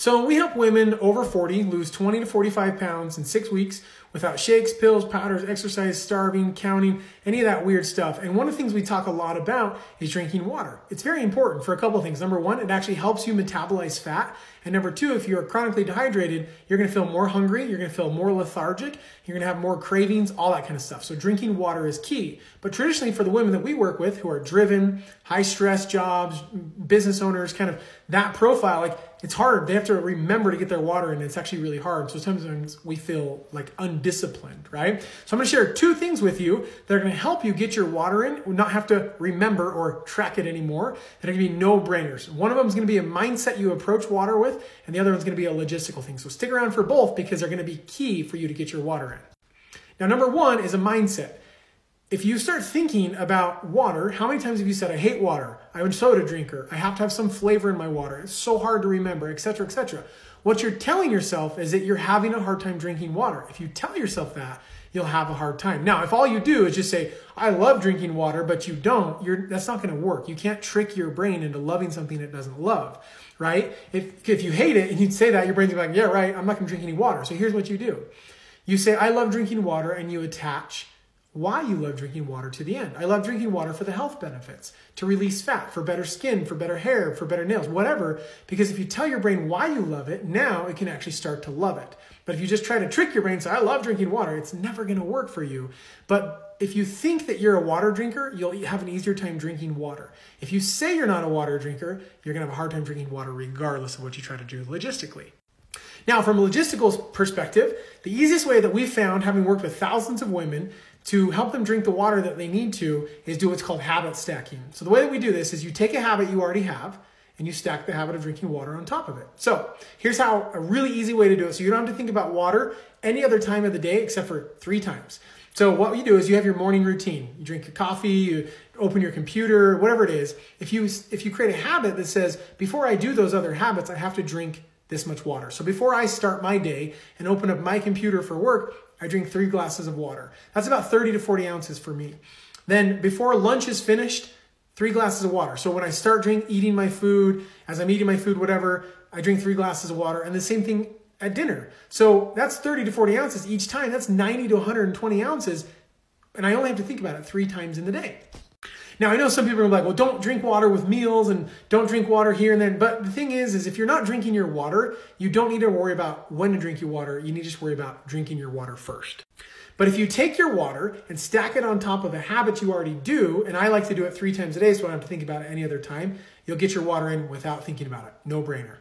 So we help women over 40 lose 20 to 45 pounds in 6 weeks without shakes, pills, powders, exercise, starving, counting, any of that weird stuff. And one of the things we talk a lot about is drinking water. It's very important for a couple of things. Number one, it actually helps you metabolize fat. And number two, if you're chronically dehydrated, you're going to feel more hungry, you're going to feel more lethargic, you're going to have more cravings, all that kind of stuff. So drinking water is key. But traditionally for the women that we work with who are driven, high stress jobs, business owners, kind of that profile, like it's hard. They have to remember to get their water in. It's actually really hard. So sometimes we feel like undisciplined, right? So I'm going to share 2 things with you that are going to help you get your water in, not have to remember or track it anymore, that are going to be no-brainers. One of them is going to be a mindset you approach water with, and the other one's going to be a logistical thing. So stick around for both because they're going to be key for you to get your water in. Now, number one is a mindset. If you start thinking about water, how many times have you said, I hate water, I'm a soda drinker, I have to have some flavor in my water, it's so hard to remember, etc., etc. What you're telling yourself is that you're having a hard time drinking water. If you tell yourself that, you'll have a hard time. Now, if all you do is just say, I love drinking water, but you don't, that's not going to work. You can't trick your brain into loving something it doesn't love, right? If you hate it and you'd say that, your brain's like, yeah, right, I'm not going to drink any water. So here's what you do. You say, I love drinking water, and you attach why you love drinking water to the end. I love drinking water for the health benefits, to release fat, for better skin, for better hair, for better nails, whatever. Because if you tell your brain why you love it, now it can actually start to love it. But if you just try to trick your brain and say, I love drinking water, it's never going to work for you. But if you think that you're a water drinker, you'll have an easier time drinking water. If you say you're not a water drinker, you're going to have a hard time drinking water regardless of what you try to do logistically. Now, from a logistical perspective, the easiest way that we've found, having worked with thousands of women, to help them drink the water that they need to is do what's called habit stacking. So the way that we do this is you take a habit you already have and you stack the habit of drinking water on top of it. So here's how a really easy way to do it. So you don't have to think about water any other time of the day except for 3 times. So what you do is you have your morning routine. You drink your coffee, you open your computer, whatever it is. If you create a habit that says, before I do those other habits, I have to drink this much water. So before I start my day and open up my computer for work, I drink 3 glasses of water. That's about 30 to 40 ounces for me. Then before lunch is finished, 3 glasses of water. So when I start eating my food, as I'm eating my food, whatever, I drink 3 glasses of water. And the same thing at dinner. So that's 30 to 40 ounces each time. That's 90 to 120 ounces. And I only have to think about it 3 times in the day. Now, I know some people are like, well, don't drink water with meals and don't drink water here and then. But the thing is if you're not drinking your water, you don't need to worry about when to drink your water. You need to just worry about drinking your water first. But if you take your water and stack it on top of a habit you already do, and I like to do it 3 times a day so I don't have to think about it any other time, you'll get your water in without thinking about it. No brainer.